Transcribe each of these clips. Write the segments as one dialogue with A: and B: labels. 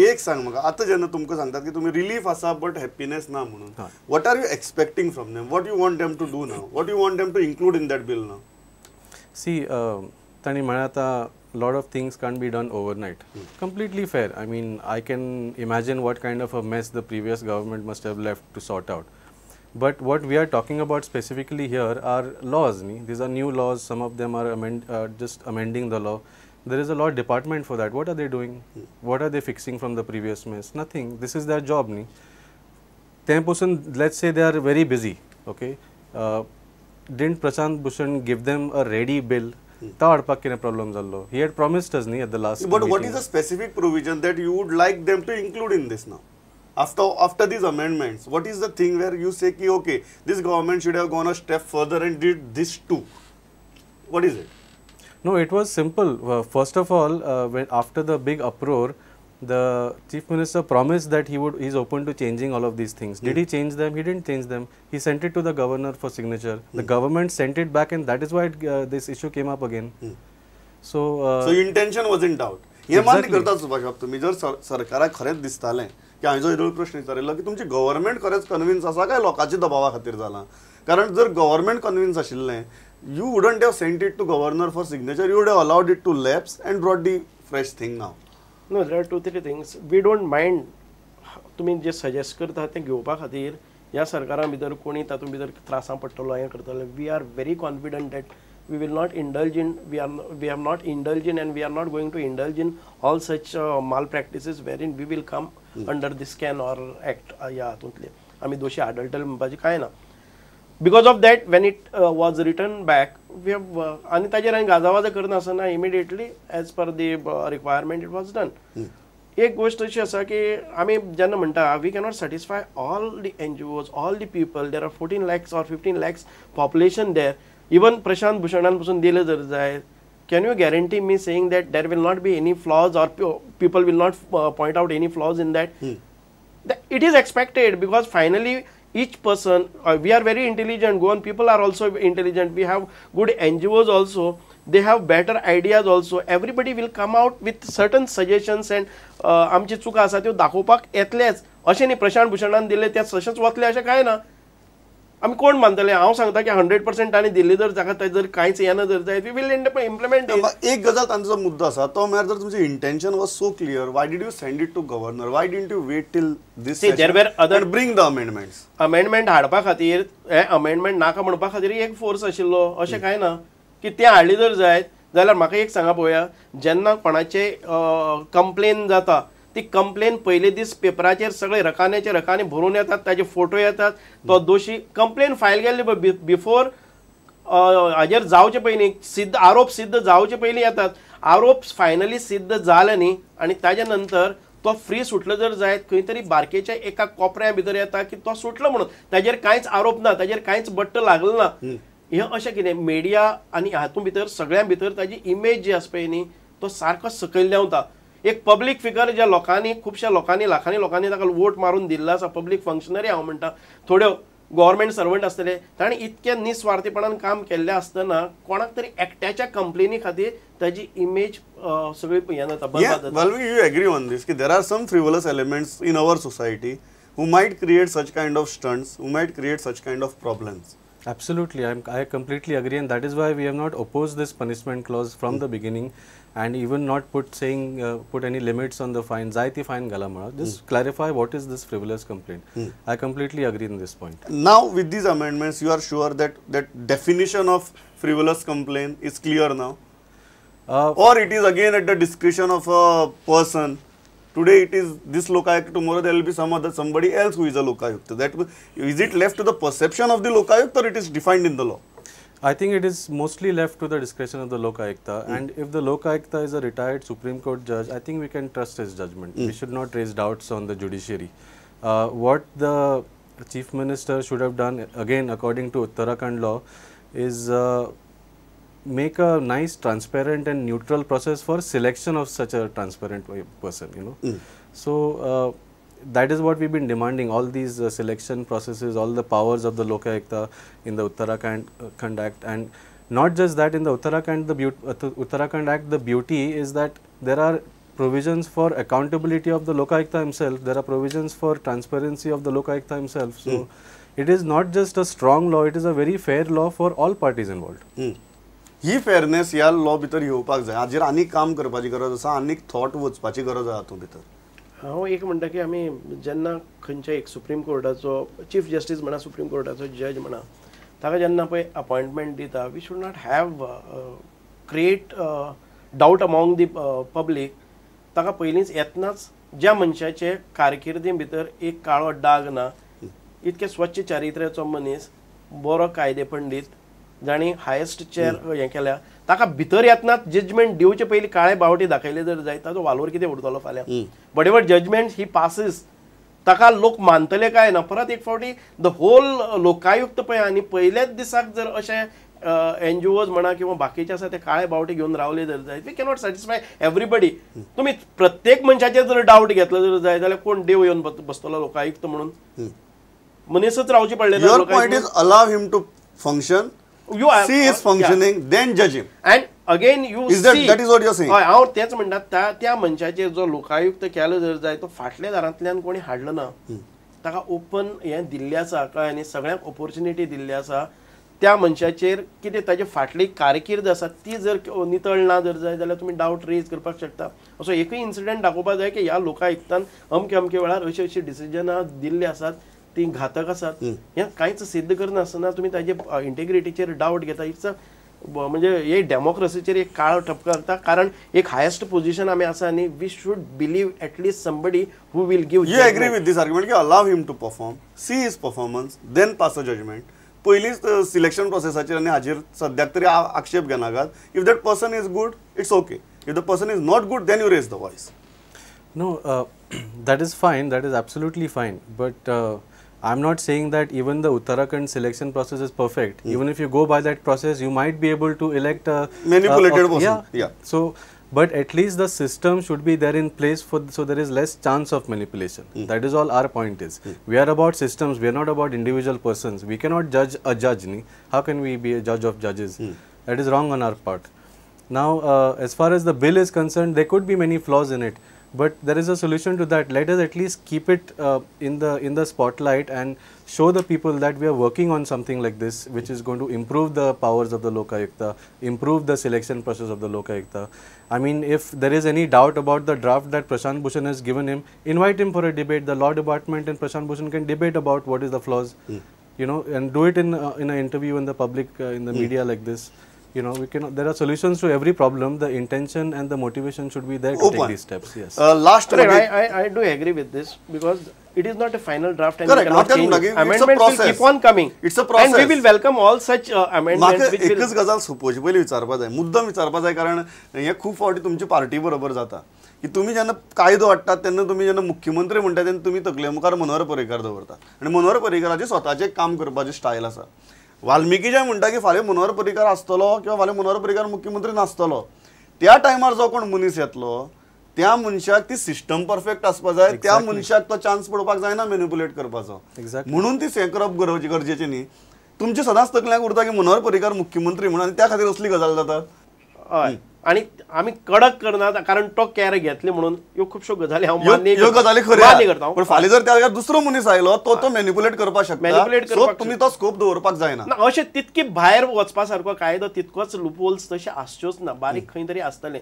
A: एक सांग म्हाका आता जेन्ना तुमकां सांगतात की तुम्ही रिलीफ आसा बट हॅपीनेस ना म्हणून what are you expecting from them what you want them to do now what you want them to include in that bill now
B: see तांणी म्हळ्यार आतां lot of things can't be done overnight. Completely fair. I mean, I can imagine what kind of a mess the previous government must have left to sort out. But what we are talking about specifically here are laws. These are new laws. Some of them are just amending the law. There is a law department for that. What are they doing? What are they fixing from the previous mess? Nothing. This is their job. Let's say they are very busy. Okay. Didn't Prashant Bhushan give them a ready bill? Problem he had promised us at the last
A: but
B: meeting.
A: What is the specific provision that you would like them to include in this now after these amendments? What is the thing where you say ki, okay, this government should have gone a step further and did this too? What is it?
B: No, it was simple. First of all, when after the big uproar, the chief minister promised that he's open to changing all of these things. Did he change them? He didn't change them. He sent it to the governor for signature. The government sent it back, and that is why this issue came up again. So
A: intention wasn't out. हे मान्य करतात सुभाष बाब तुम्ही जर सरकाराक खरेंच दिसतालें की हांवें जो इरो प्रश्न विचारिल्लो की तुमची गव्हर्नमेंट खरेंच कन्विन्स आसा काय लोकांच्या दबावा खातीर जाला कारण जर गव्हर्नमेंट कन्विन्स आशिल्लें you wouldn't have sent it to governor for signature, you would have allowed it to lapse and brought the fresh thing now.
C: No, there are 2-3 things. We don't mind तुम्ही जे suggest करता ते घेवपा खातीर ह्या सरकारा भितर कोणी तातूंत भितर त्रासां पडटलो हें करतलो. We are very confident that we will not indulge in, we have not indulged in and we are not going to indulge in all such malpractices wherein we will come under this can or act ह्या हातूंतले आमी दोशी आढळटले म्हणपाचें कांय ना. Because of that, when it was returned back, we have आणि ताजेर हांवें गाजावाजा करनासतना immediately as per the requirement it was done. एक गोष्ट अशी आसा की आमी जेन्ना म्हणटा we cannot satisfy all the NGOs, all the people. There are 14 lakhs or 15 lakhs population there. Even Prashant Bhushanan पासून दिले जर जाय, can you guarantee me saying that there will not be any flaws or people will not point out any flaws in that? It is expected because finally each person, we are very intelligent, Goan people are also intelligent, we have good NGOs also, they have better ideas also. Everybody will come out with certain suggestions and आमची चुका आसा त्यो दाखोवपाक येतलेच. अशें न्ही प्रशांत भूषणान दिले त्या तशेंच वतले अशें कांय ना. आमी कोण मानतले? हांव सांगता की 100% तांणी दिल्ली जर जागा जर कांयच येना जर जायत वी विल इम्प्लिमेंट.
A: एक गजाल तांचो मुद्दो आसा तो म्हळ्यार जर तुमचें intention was so clear, why did you send it to governor? Why didn't you wait till this
C: there were other
A: bring the amendments?
C: Amendment हाडपा खातीर हे अमेंडमेंट नाका म्हणपा खातीर एक फोर्स आशिल्लो अशें कांय ना की तें हाडली जर जायत जाल्यार म्हाका एक सांगा पळोवया, जेन्ना कोणाचे कंप्लेन जाता ती कंप्लेन पयले दीस पेपराचेर सगळे रकाने भरून येतात, ताजे फोटो येतात, तो दोशी कंप्लेन फायल केल्ली बिफोर हाजेर जावचे पयलीं सिद्ध आरोप सिद्ध जावचे पयलीं येतात. आरोप फायनली सिद्ध जाले न्ही आनी ताजे नंतर तो फ्री सुटलो जर जायत खंय तरी बारकेच्या एका कोपऱ्या भितर येता की तो सुटलो म्हणून, ताजेर कांयच आरोप ना, ताजेर कांयच बट्ट लागलो ना. हें अशें कितें मिडिया आनी हातूंत भितर सगळ्यां भितर ताजी इमेज जी आसा पळय न्ही तो सारको सकयल देंवता. एक पब्लीक फिगर ज्या लोकांनी खुबश्या लोकांनी लाखांनी लोकांनी ताका वोट मारून दिल्लो आसा, पब्लीक फंक्शनरी हांव म्हणटा, थोड्यो गव्हर्मेंट सर्वंट आसतले, ताणें इतक्या निस्वार्थीपणान काम केल्लें आसतना कोणाक तरी एकट्याच्या कंप्लेनी खातीर ताजी इमेज सगळी हें जाता, बरबाद जाता.
A: Well, you agree on this कि there are some frivolous elements in our society who might create such kind of stunts, who might create such kind of problems.
B: Absolutely, I completely agree, and that is why we have not opposed this punishment clause from the beginning, and even not put any limits on the fine. Zaiti fine galamara. Just clarify what is this frivolous complaint. I completely agree in this point.
A: Now, with these amendments, you are sure that definition of frivolous complaint is clear now, or it is again at the discretion of a person. Today it is this Lokayukt, tomorrow there will be somebody else who is a Lokayukt. That is it left to the perception of the Lokayukt or it is defined in the law?
B: I think it is mostly left to the discretion of the Lokayukta, and if the Lokayukta is a retired Supreme Court judge, I think we can trust his judgment. We should not raise doubts on the judiciary. What the Chief Minister should have done, again according to Uttarakhand law, is make a nice, transparent and neutral process for selection of such a transparent person, you know. So that is what we've been demanding, all these selection processes, all the powers of the Lokayukta in the Uttarakhand Act. And not just that, in the Uttarakhand Act, the beauty is that there are provisions for accountability of the Lokayukta himself. There are provisions for transparency of the Lokayukta himself. So it is not just a strong law, it is a very fair law for all parties involved.
A: He fairness ह्या law भितर येवपाक जाय, हाजेर आनीक काम करपाची गरज आसा, आनीक थॉट वचपाची गरज आसा हातूंत भितर.
C: हांव एक म्हणटा की आमी जेन्ना खंयच्या एक सुप्रीम कोर्टाचो चीफ जस्टीस म्हणा, सुप्रीम कोर्टाचो जज म्हणा, ताका जेन्ना पळय अपॉइंटमेंट दिता, we should not have create doubt among the public. ताका पयलींच येतनाच ज्या मनशाचे कारकिर्दी भितर एक काळो डाग ना, इतके स्वच्छ चारित्र्याचो मनीस, बरो कायदे पंडीत, जाणी हायेस्ट चेअर हें केल्या, ताका भितर येतनाच जजमेंट दिवचे पयलीं काळे बावटी दाखयले जर जायत, ताजो वालोर कितें उरतलो फाल्यां. But ever judgement he passes, ताका लोक मानतले काय ना. परत एक फावटी द होल लोकायुक्त पळय, आनी पयल्याच दिसाक जर अशें NGOs म्हणा किंवा बाकीचे आसा ते काळे बावटे घेवन रावले जर जायत, वी कॅनॉट सॅटिस्फाय एवरीबडी. तुम्ही प्रत्येक मनशाचेर जर डावट घेतलो जर जाय जाल्यार कोण देव येवन बसतलो लोकायुक्त म्हणून? मनीसच रावची पडले.
A: Your point is allow him to function, see his functioning, then judge him.
C: And again you
A: see, that is what you are saying.
C: हांव तेच म्हणटा, त्या मनशाचेर जो लोकायुक्त केलो जर जाय तो फाटल्या दारांतल्यान कोणी हाडलो ना, ताका ओपन हें दिल्लें आसा कळ्ळें न्ही, सगळ्यांक ऑपॉर्च्युनिटी दिल्ली आसा. त्या मनशाचेर कितें ताची फाटली कारकीर्द आसा ती जर नितळ ना जर जाय जाल्यार तुमी डावट रेज करपाक शकता. असो एकूय इन्सिडंट दाखोवपाक जाय की ह्या लोकायुक्तान अमके अमके वेळार अशी डिसिजनां दिल्ली आसात ती घातक आसात. हें कांयच सिद्ध करनासतना तुमी ताजे इंटेग्रिटीचेर डावट घेता. इट्स म्हणजे हे डेमोक्रेसीचेर एक काळो ठपको घालता. कारण एक हायेस्ट पोझिशन आमी आसा न्ही, we should believe at least somebody who will give.
A: You agree with this argument की allow him to perform, see his performance, then pass a judgment. पयलींच सिलेक्शन प्रोसेसाचेर आनी हाजेर सद्याक तरी आक्षेप घेनाकात. If that person is good, it's okay. If the person is not good, then you raise the voice.
B: No, that is fine, that is absolutely fine. But I'm not saying that even the Uttarakhand selection process is perfect. Even if you go by that process, you might be able to elect a
A: manipulated person.
B: Yeah. So, but at least the system should be there in place so there is less chance of manipulation. That is all our point is. We are about systems. We are not about individual persons. We cannot judge a judge. How can we be a judge of judges? That is wrong on our part. Now, as far as the bill is concerned, there could be many flaws in it. But there is a solution to that. Let us at least keep it in the spotlight and show the people that we are working on something like this, which is going to improve the powers of the Lokayukta, improve the selection process of the Lokayukta. I mean, if there is any doubt about the draft that Prashant Bhushan has given him, invite him for a debate. The Law Department and Prashant Bhushan can debate about what is the flaws, you know, and do it in an interview in the public, in the media like this. You know, we cannot. There are solutions to every problem. The intention and the motivation should be there to take these steps. Yes.
A: Last,
C: I do agree with this because it is not a final draft and
A: correct.
C: you cannot change. Amendments will keep on coming.
A: It's a process.
C: And we will welcome all such amendments.
A: म्हाका एकच गजाल सोपोवची पयली विचारपा जाय, मुद्दम विचारपा जाय, कारण हे खूब फावटी तुमची पार्टी बरोबर जाता की तुम्ही जेन्ना कायदो हाडटात तेन्ना तुम्ही जेन्ना मुख्यमंत्री म्हणटा तेन्ना तुम्ही तकले मुखार मनोहर पर्रीकार दवरता आनी मनोहर पर्रीकाराचे स्वताचे काम करपाचे स्टायल आसा. वाल्मिकी जे म्हणटा की फाल्यां मनोहर पर्रीकार आसतलो किंवा फाल्यां मनोहर पर्रीकार मुख्यमंत्री नासतलो, त्या टायमार जो कोण मनीस येतलो त्या मनशाक ती सिस्टम परफेक्ट आसपा जाय, त्या मनशाक तो चान्स पडपाक जायना मॅनिपुलेट करपाचो. म्हणून ती सें करप गरजेची न्ही. तुमचे सदांच तकल्यांक उरता की मनोहर पर्रीकार मुख्यमंत्री म्हणून, आनी त्या खातीर असली गजाल जाता.
C: हय, आनी आमी कडक करनात कारण तो कॅर घेतले म्हणून ह्यो खुबश्यो गजाली हांव मान्य करता.
A: पण फाल्यां जर त्या जाग्यार दुसरो मनीस आयलो तो मॅनिपुलेट करपाक शकता, सो तुमी तो स्कोप दवरपाक जायना.
C: अशें तितकी भायर वचपा सारको कायदो तितकोच लूपहोल्स तशे आसच्योच ना, बारीक खंय तरी आसतले.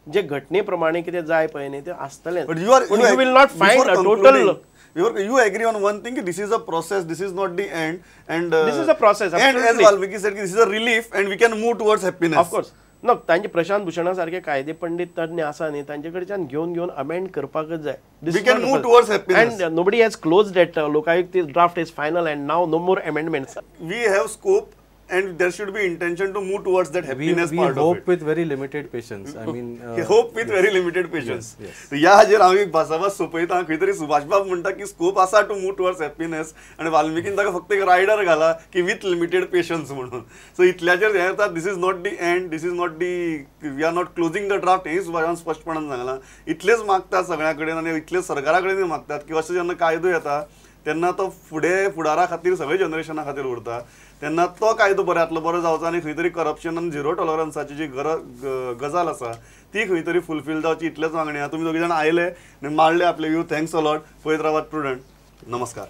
C: जे घटने प्रमाणे कितें जाय पळय न्ही ते आसतले.
A: But you
C: will not find a total.
A: You agree on one thing, this is a process, this is not the end, and
C: this is a process.
A: And as Valmiki said, this is a relief, and we can move towards happiness.
C: Of course. No, तांचे प्रशांत भूषणा सारखे कायदे पंडित तज्ञ आसा न्ही, तांचे कडच्यान घेवन amend करपाकच जाय.
A: We can move towards happiness.
C: And nobody has closed that Lokayukta draft is final and now no more amendments.
A: We have scope and there should be intention to move towards that happiness part of it.
B: We hope with very limited patience. I mean,
A: hope with very limited patience.
B: Yes.
A: या हाजेर हांव एक भासाभास सोपयता. खंय तरी सुभाष बाब म्हणटा की स्कोप आसा टू मूव टुवर्ड्स हॅपीनेस, आनी वाल्मिकीन ताका फक्त एक रायडर घाला की विथ लिमिटेड पेशन्स म्हणून. सो इतल्याचेर हें येता, this is not the end, this is not the, we are not closing the draft. हें सुभाषान स्पश्टपणान सांगलां. इतलेच मागतात सगळ्या कडेन आनी इतलेच सरकारा कडेन मागतात की अशें जेन्ना कायदो येता तेन्ना तो फुडारा खातीर सगळे जनरेशना खातीर उरता तेन्ना तो कायदो बरो जावचो आनी खंय तरी करप्शन आनी झिरो टॉलरन्साची जी गजाल आसा ती खंय तरी फुलफील जावची इतलेच मागणी आहा. तुमी दोगी जाण आयले आनी मारले आपले व्यू. Thanks a lot. पळयत रावात प्रुडंट. नमस्कार.